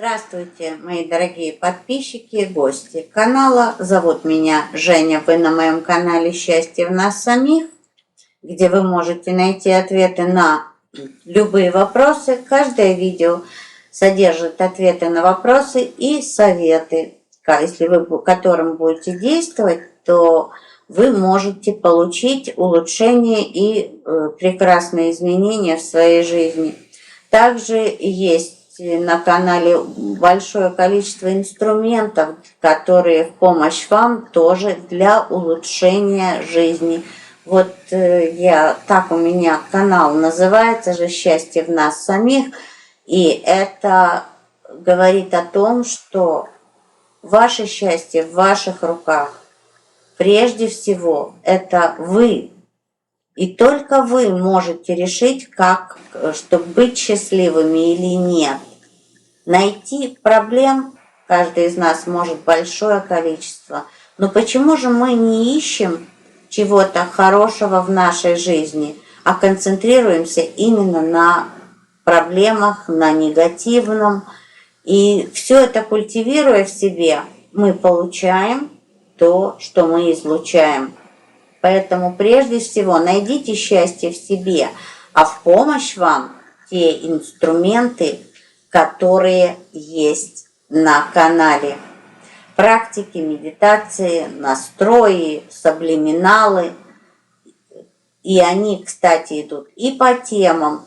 Здравствуйте, мои дорогие подписчики и гости канала. Зовут меня Женя. Вы на моем канале «Счастье в нас самих», где вы можете найти ответы на любые вопросы. Каждое видео содержит ответы на вопросы и советы. Если вы которым будете действовать, то вы можете получить улучшение и прекрасные изменения в своей жизни. Также есть на канале большое количество инструментов, которые в помощь вам тоже для улучшения жизни. Вот так у меня канал называется же «Счастье в нас самих». И это говорит о том, что ваше счастье в ваших руках. Прежде всего, это вы. И только вы можете решить, чтобы быть счастливыми или нет. Найти проблем каждый из нас может большое количество. Но почему же мы не ищем чего-то хорошего в нашей жизни, а концентрируемся именно на проблемах, на негативном? И все это культивируя в себе, мы получаем то, что мы излучаем. Поэтому прежде всего найдите счастье в себе, а в помощь вам те инструменты, которые есть на канале. Практики, медитации, настрои, саблиминалы. И они, кстати, идут и по темам.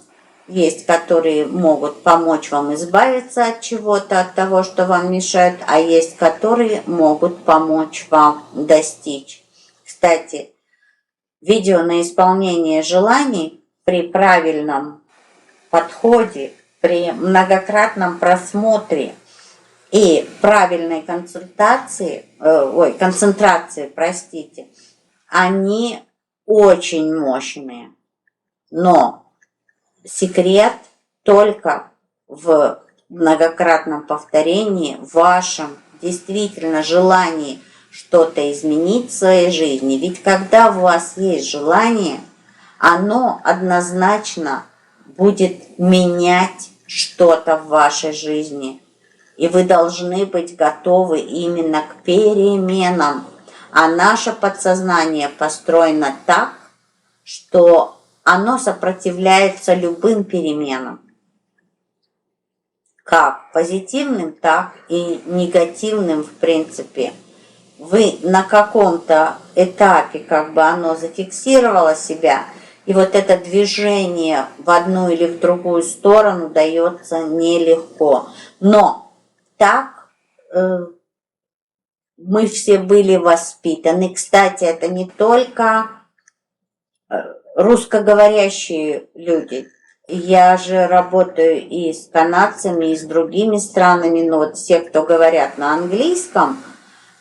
Есть, которые могут помочь вам избавиться от чего-то, от того, что вам мешает, а есть, которые могут помочь вам достичь. Кстати, видео на исполнение желаний при правильном подходе, при многократном просмотре и правильной концентрации, они очень мощные. Но секрет только в многократном повторении, в вашем действительно желании что-то изменить в своей жизни. Ведь когда у вас есть желание, оно однозначно будет менять что-то в вашей жизни. И вы должны быть готовы именно к переменам. А наше подсознание построено так, что оно сопротивляется любым переменам. Как позитивным, так и негативным, в принципе. Вы на каком-то этапе оно зафиксировало себя, и вот это движение в одну или в другую сторону дается нелегко. Но так мы все были воспитаны. Кстати, это не только русскоговорящие люди. Я же работаю и с канадцами, и с другими странами, но вот все, кто говорят на английском,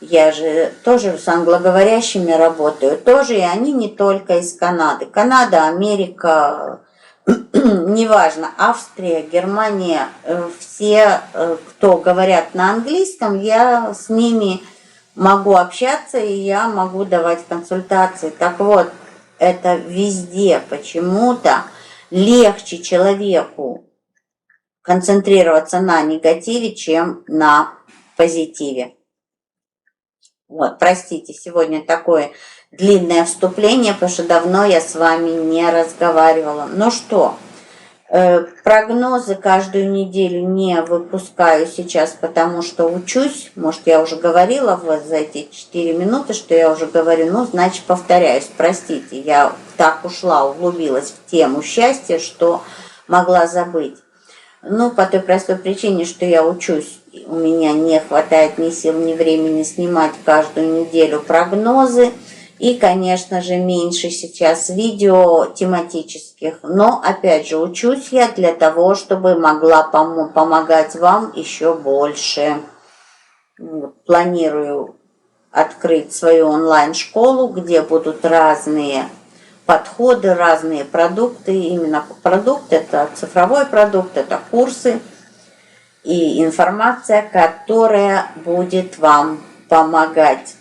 я же тоже с англоговорящими работаю, тоже, и они не только из Канады. Канада, Америка, неважно, Австрия, Германия, все, кто говорят на английском, я с ними могу общаться, и я могу давать консультации. Так вот, это везде почему-то легче человеку концентрироваться на негативе, чем на позитиве. Вот, простите, сегодня такое длинное вступление, потому что давно я с вами не разговаривала. Ну что, прогнозы каждую неделю не выпускаю сейчас, потому что учусь. Может, я уже говорила за эти 4 минуты, что я уже говорю, ну, значит, повторяюсь. Простите, я так ушла, углубилась в тему счастья, что могла забыть. Ну, по той простой причине, что я учусь, у меня не хватает ни сил, ни времени снимать каждую неделю прогнозы. И, конечно же, меньше сейчас видео тематических. Но, опять же, учусь я для того, чтобы могла помогать вам еще больше. Планирую открыть свою онлайн-школу, где будут разные подходы, разные продукты. Именно продукт – это цифровой продукт, это курсы и информация, которая будет вам помогать.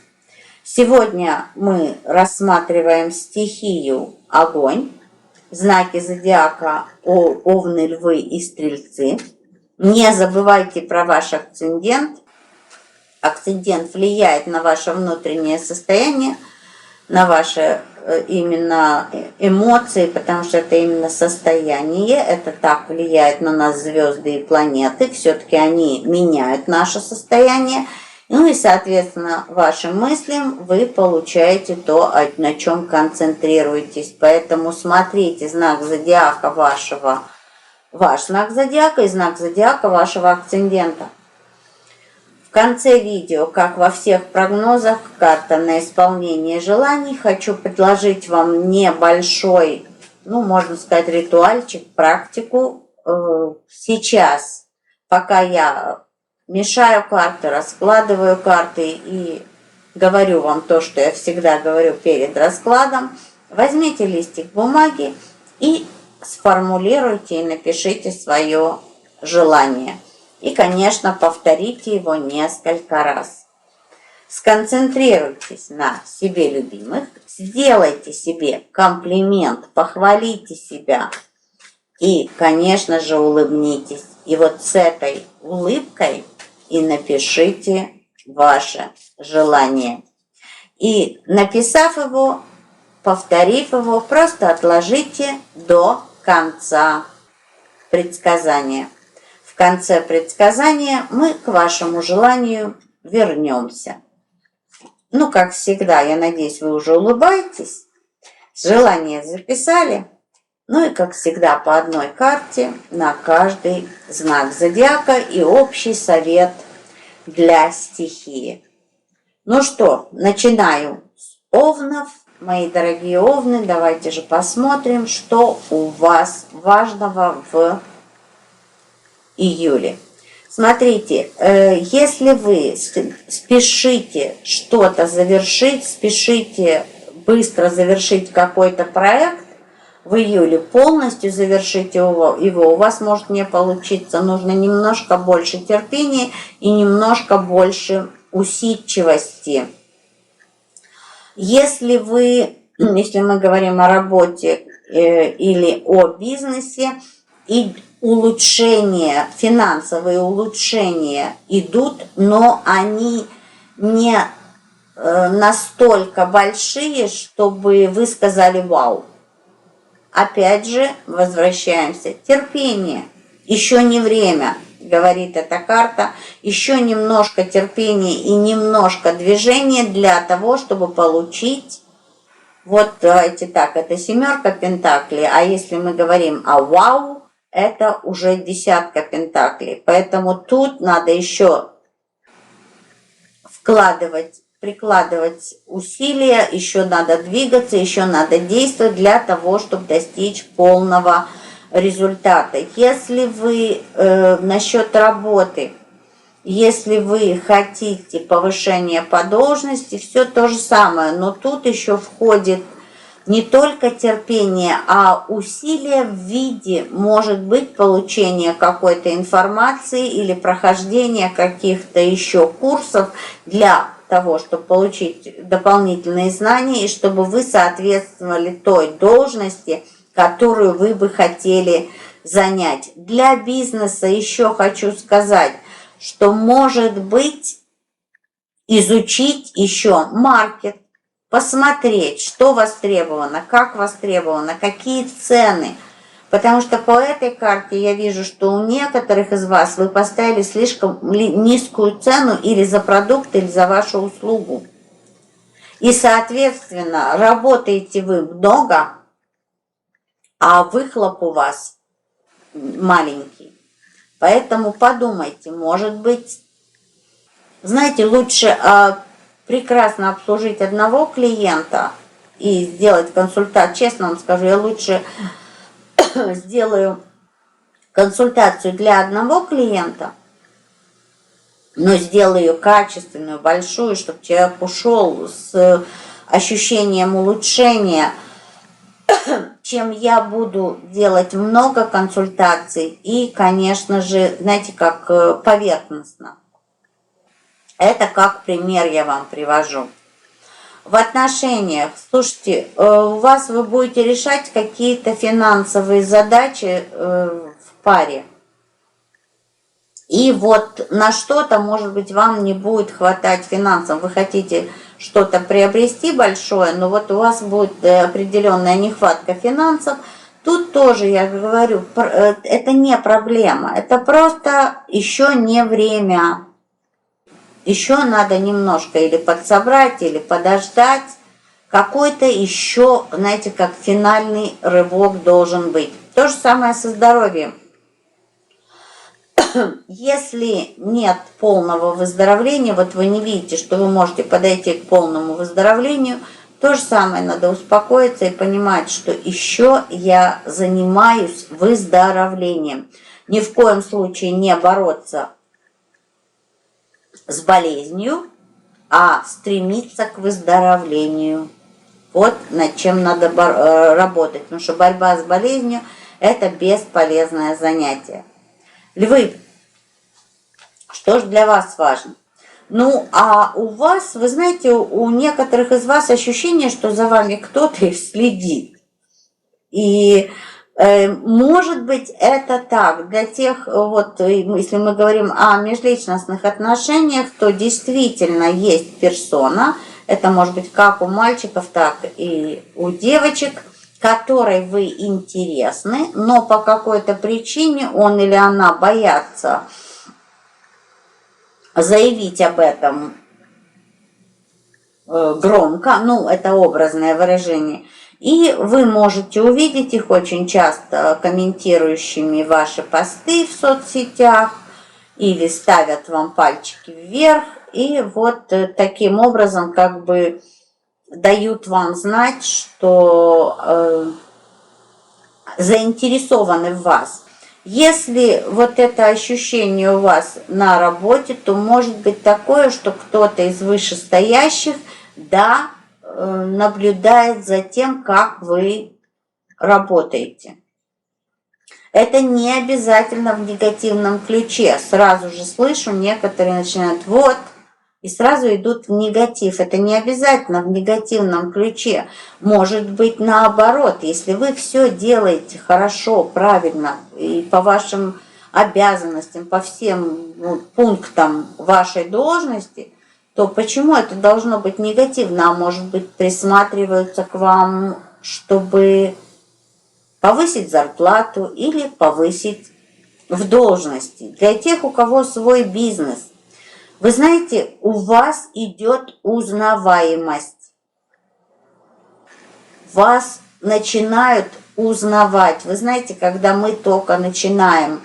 Сегодня мы рассматриваем стихию огонь, знаки зодиака Овны, Львы и Стрельцы. Не забывайте про ваш акцендент. Акцендент влияет на ваше внутреннее состояние, на ваши именно эмоции, потому что это именно состояние, это так влияет на нас звезды и планеты, все-таки они меняют наше состояние, ну и, соответственно, вашим мыслям вы получаете то, на чем концентрируетесь, поэтому смотрите знак зодиака вашего, ваш знак зодиака и знак зодиака вашего акцендента. В конце видео, как во всех прогнозах, карта на исполнение желаний, хочу предложить вам небольшой, ну, можно сказать, ритуальчик, практику. Сейчас, пока я мешаю карты, раскладываю карты и говорю вам то, что я всегда говорю перед раскладом, возьмите листик бумаги и сформулируйте и напишите свое желание. И, конечно, повторите его несколько раз. Сконцентрируйтесь на себе любимых, сделайте себе комплимент, похвалите себя и, конечно же, улыбнитесь. И вот с этой улыбкой и напишите ваше желание. И написав его, повторив его, просто отложите до конца предсказания. В конце предсказания мы к вашему желанию вернемся. Ну, как всегда, я надеюсь, вы уже улыбаетесь. Желание записали. Ну и, как всегда, по одной карте на каждый знак зодиака и общий совет для стихии. Ну что, начинаю с овнов. Мои дорогие овны, давайте же посмотрим, что у вас важного в июле. Смотрите, если вы спешите что-то завершить, спешите быстро завершить какой-то проект в июле, полностью завершить его, у вас может не получиться. Нужно немножко больше терпения и немножко больше усидчивости. Если мы говорим о работе или о бизнесе, и финансовые улучшения идут, но они не настолько большие, чтобы вы сказали «вау». Опять же, возвращаемся. Терпение. Еще не время, говорит эта карта. Еще немножко терпения и немножко движения для того, чтобы получить. Вот давайте так, это 7 пентаклей. А если мы говорим о вау, это уже 10 пентаклей. Поэтому тут надо еще прикладывать усилия, еще надо двигаться, еще надо действовать для того, чтобы достичь полного результата. Если вы насчет работы, если вы хотите повышения по должности, все то же самое, но тут еще входит не только терпение, а усилия в виде, может быть, получения какой-то информации или прохождения каких-то еще курсов для того, чтобы получить дополнительные знания и чтобы вы соответствовали той должности, которую вы бы хотели занять. Для бизнеса еще хочу сказать, что, может быть, изучить еще маркет, посмотреть, что востребовано, как востребовано, какие цены. Потому что по этой карте я вижу, что у некоторых из вас вы поставили слишком низкую цену или за продукт, или за вашу услугу. И, соответственно, работаете вы много, а выхлоп у вас маленький. Поэтому подумайте, может быть, знаете, лучше прекрасно обслужить одного клиента и сделать консультацию. Честно вам скажу, я лучше сделаю консультацию для одного клиента, но сделаю ее качественную, большую, чтобы человек ушел с ощущением улучшения, чем я буду делать много консультаций и, конечно же, знаете, как поверхностно. Это как пример я вам привожу. В отношениях, слушайте, вы будете решать какие-то финансовые задачи в паре. И вот на что-то, может быть, вам не будет хватать финансов. Вы хотите что-то приобрести большое, но вот у вас будет определенная нехватка финансов. Тут тоже, я говорю, это не проблема. Это просто еще не время. Еще надо немножко или подсобрать, или подождать. Какой-то еще, знаете, как финальный рывок должен быть. То же самое со здоровьем. Если нет полного выздоровления, вот вы не видите, что вы можете подойти к полному выздоровлению, то же самое надо успокоиться и понимать, что еще я занимаюсь выздоровлением. Ни в коем случае не бороться с болезнью, а стремиться к выздоровлению. Вот над чем надо работать, потому что борьба с болезнью – это бесполезное занятие. Львы, что же для вас важно? Ну, а у вас, вы знаете, у некоторых из вас ощущение, что за вами кто-то следит. И может быть это так. Для тех, вот, если мы говорим о межличностных отношениях, то действительно есть персона, это может быть как у мальчиков, так и у девочек, которой вы интересны, но по какой-то причине он или она боятся заявить об этом громко, ну, это образное выражение, и вы можете увидеть их очень часто комментирующими ваши посты в соцсетях или ставят вам пальчики вверх, и вот таким образом как бы дают вам знать, что заинтересованы в вас. Если вот это ощущение у вас на работе, то может быть такое, что кто-то из вышестоящих, да, наблюдает за тем, как вы работаете. Это не обязательно в негативном ключе. Сразу же слышу, некоторые начинают вот, и сразу идут в негатив. Это не обязательно в негативном ключе. Может быть наоборот, если вы все делаете хорошо, правильно, и по вашим обязанностям, по всем пунктам вашей должности, то почему это должно быть негативно? А может быть присматриваются к вам, чтобы повысить зарплату или повысить в должности. Для тех, у кого свой бизнес. Вы знаете, у вас идет узнаваемость. Вас начинают узнавать. Вы знаете, когда мы только начинаем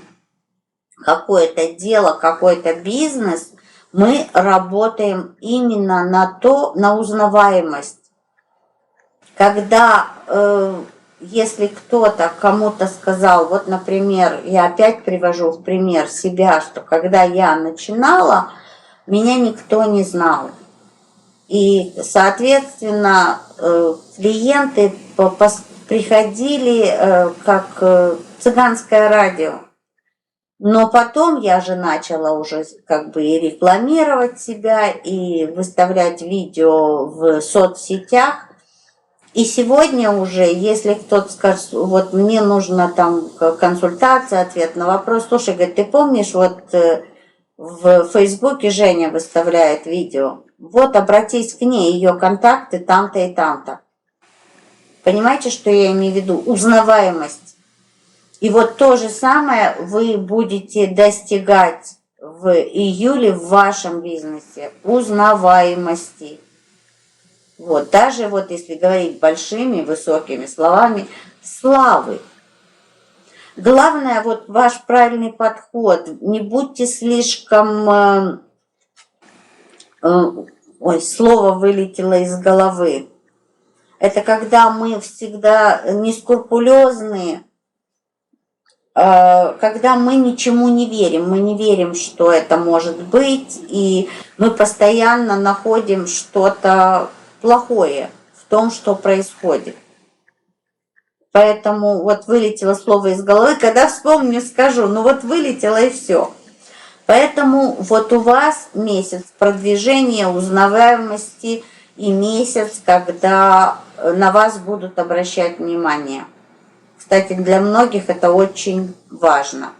какое-то дело, какой-то бизнес, мы работаем именно на узнаваемость. Когда, если кто-то кому-то сказал, вот, например, я опять привожу в пример себя, что когда я начинала, меня никто не знал. И, соответственно, клиенты приходили как цыганское радио. Но потом я же начала уже как бы и рекламировать себя, и выставлять видео в соцсетях. И сегодня уже, если кто-то скажет, вот мне нужна там консультация, ответ на вопрос, слушай, говорит, ты помнишь, вот в Фейсбуке Женя выставляет видео, вот обратись к ней, ее контакты там-то и там-то. Понимаете, что я имею в виду? Узнаваемость. И вот то же самое вы будете достигать в июле в вашем бизнесе. Узнаваемости. Вот, даже вот если говорить большими, высокими словами, славы. Главное, вот ваш правильный подход. Не будьте слишком... Ой, слово вылетело из головы. Это когда мы всегда нескрупулезные, когда мы ничему не верим. Мы не верим, что это может быть, и мы постоянно находим что-то плохое в том, что происходит. Поэтому вот вылетело слово из головы, когда вспомню, скажу, ну вот вылетело и все. Поэтому вот у вас месяц продвижения, узнаваемости и месяц, когда на вас будут обращать внимание. Кстати, для многих это очень важно.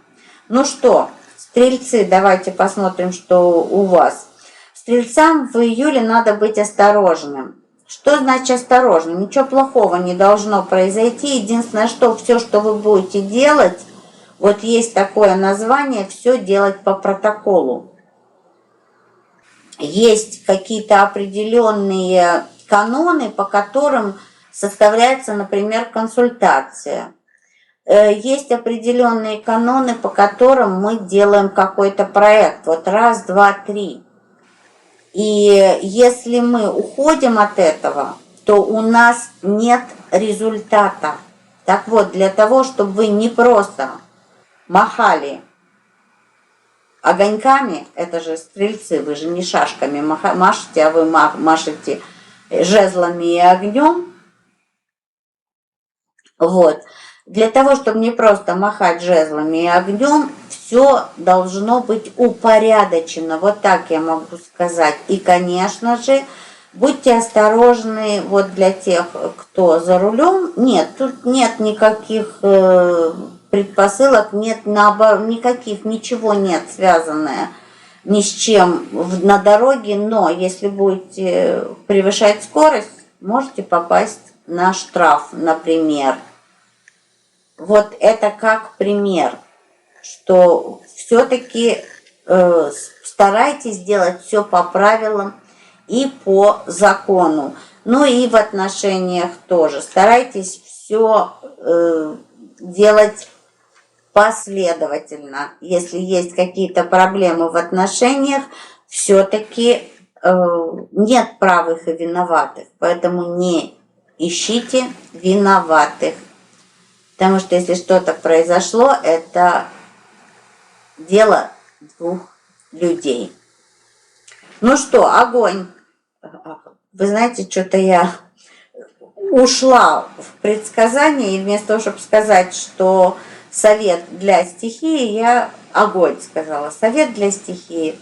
Ну что, Стрельцы, давайте посмотрим, что у вас. Стрельцам в июле надо быть осторожным. Что значит осторожным? Ничего плохого не должно произойти. Единственное, что все, что вы будете делать, вот есть такое название, все делать по протоколу. Есть какие-то определенные каноны, по которым составляется, например, консультация. Есть определенные каноны, по которым мы делаем какой-то проект. Вот раз, два, три. И если мы уходим от этого, то у нас нет результата. Так вот, для того, чтобы вы не просто махали огоньками, это же стрельцы, вы же не шашками машете, а вы машете жезлами и огнем. Вот. Для того, чтобы не просто махать жезлами и огнем, все должно быть упорядочено. Вот так я могу сказать. И, конечно же, будьте осторожны вот для тех, кто за рулем. Нет, тут нет никаких предпосылок, нет никаких, ничего нет связанное ни с чем на дороге. Но если будете превышать скорость, можете попасть на штраф, например. Вот это как пример, что все-таки старайтесь делать все по правилам и по закону. Ну и в отношениях тоже. Старайтесь все делать последовательно. Если есть какие-то проблемы в отношениях, все-таки нет правых и виноватых. Поэтому не ищите виноватых. Потому что если что-то произошло, это дело двух людей. Ну что, огонь. Вы знаете, что-то я ушла в предсказание, и вместо того, чтобы сказать, что совет для стихии, я огонь сказала. Совет для стихии.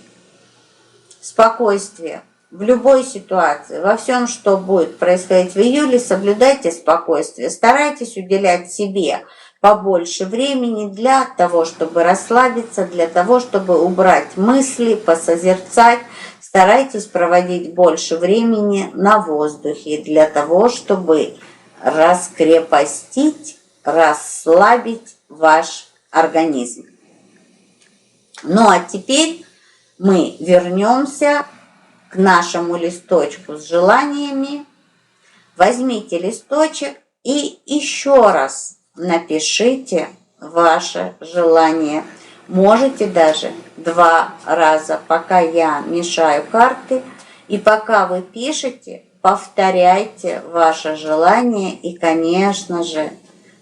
Спокойствие. В любой ситуации, во всем, что будет происходить в июле, соблюдайте спокойствие. Старайтесь уделять себе побольше времени для того, чтобы расслабиться, для того, чтобы убрать мысли, посозерцать. Старайтесь проводить больше времени на воздухе для того, чтобы раскрепостить, расслабить ваш организм. Ну а теперь мы вернемся к нашему листочку с желаниями. Возьмите листочек и еще раз напишите ваше желание. Можете даже 2 раза, пока я мешаю карты. И пока вы пишете, повторяйте ваше желание. И, конечно же,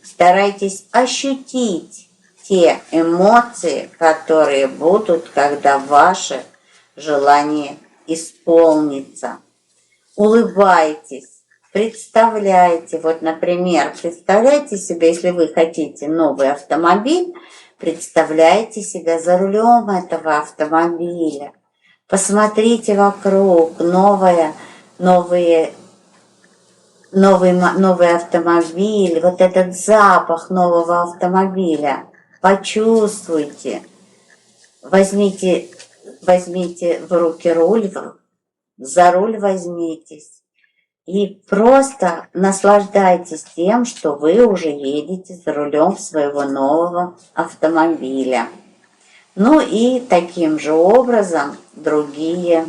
старайтесь ощутить те эмоции, которые будут, когда ваше желание исполнится. Улыбайтесь, представляйте, вот, например, представляйте себе, если вы хотите новый автомобиль, представляйте себя за рулем этого автомобиля. Посмотрите вокруг, новый автомобиль, вот этот запах нового автомобиля. Почувствуйте, возьмите в руки руль, за руль возьмитесь и просто наслаждайтесь тем, что вы уже едете за рулем своего нового автомобиля. Ну и таким же образом другие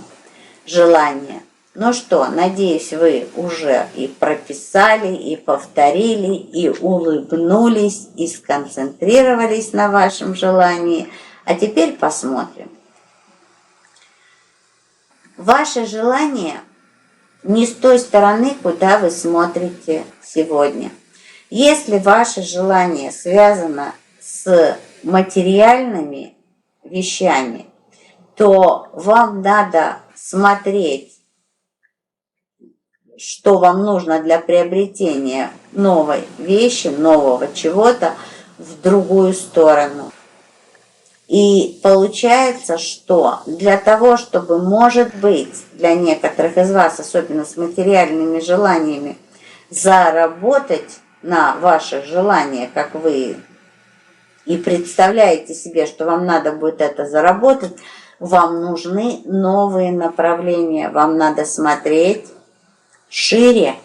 желания. Ну что, надеюсь, вы уже и прописали, и повторили, и улыбнулись, и сконцентрировались на вашем желании. А теперь посмотрим. Ваше желание не с той стороны, куда вы смотрите сегодня. Если ваше желание связано с материальными вещами, то вам надо смотреть, что вам нужно для приобретения новой вещи, нового чего-то в другую сторону. И получается, что для того, чтобы, может быть, для некоторых из вас, особенно с материальными желаниями, заработать на ваши желания, как вы и представляете себе, что вам надо будет это заработать, вам нужны новые направления, вам надо смотреть шире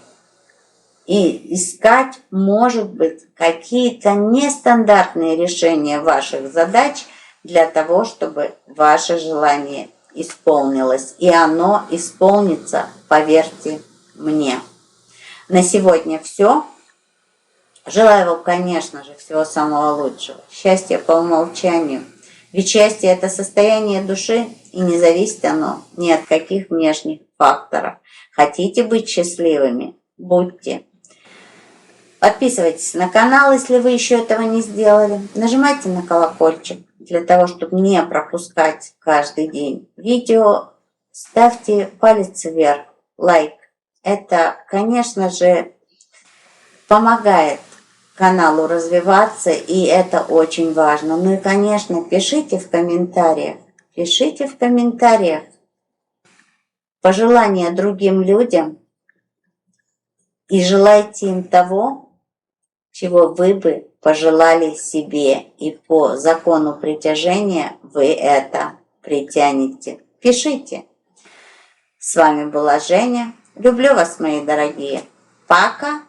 и искать, может быть, какие-то нестандартные решения ваших задач для того, чтобы ваше желание исполнилось. И оно исполнится, поверьте мне. На сегодня все. Желаю вам, конечно же, всего самого лучшего. Счастья по умолчанию. Ведь счастье – это состояние души, и не зависит оно ни от каких внешних факторов. Хотите быть счастливыми? Будьте. Подписывайтесь на канал, если вы еще этого не сделали. Нажимайте на колокольчик для того, чтобы не пропускать каждый день видео. Ставьте палец вверх, лайк. Это, конечно же, помогает каналу развиваться, и это очень важно. Ну и, конечно, пишите в комментариях пожелания другим людям и желайте им того, чего вы бы пожелали себе. И по закону притяжения вы это притянете. Пишите. С вами была Женя. Люблю вас, мои дорогие. Пока.